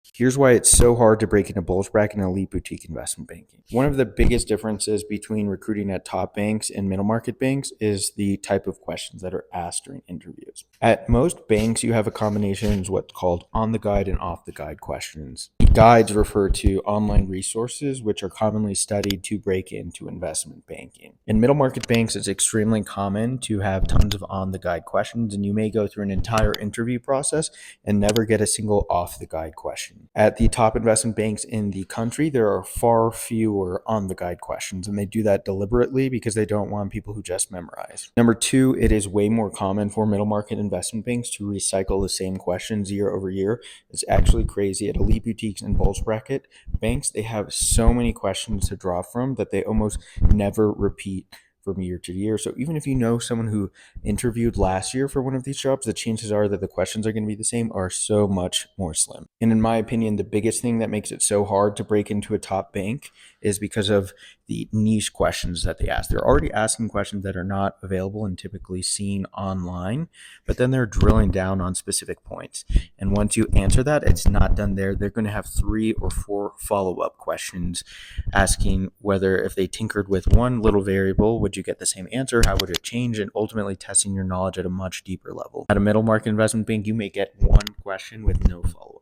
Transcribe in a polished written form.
Here's why it's so hard to break into bulge bracket and elite boutique investment banking. One of the biggest differences between recruiting at top banks and middle market banks is the type of questions that are asked during interviews. At most banks, you have a combination of what's called on the guide and off the guide questions. Guides refer to online resources, which are commonly studied to break into investment banking. In middle market banks, it's extremely common to have tons of on the guide questions, and you may go through an entire interview process and never get a single off the guide question. At the top investment banks in the country, there are far fewer on the guide questions, and they do that deliberately because they don't want people who just memorize. Number two, it is way more common for middle market investment banks to recycle the same questions year over year. It's actually crazy. At elite boutiques and bulge bracket banks, they have so many questions to draw from that they almost never repeat from year to year. So even if you know someone who interviewed last year for one of these jobs, the chances are that the questions are going to be the same are so much more slim. And in my opinion, the biggest thing that makes it so hard to break into a top bank is because of the niche questions that they ask. They're already asking questions that are not available and typically seen online, but then they're drilling down on specific points. And once you answer that, it's not done there. They're going to have 3 or 4 follow-up questions asking whether if they tinkered with one little variable, would you get the same answer? How would it change? And ultimately testing your knowledge at a much deeper level. At a middle market investment bank, you may get one question with no follow-up.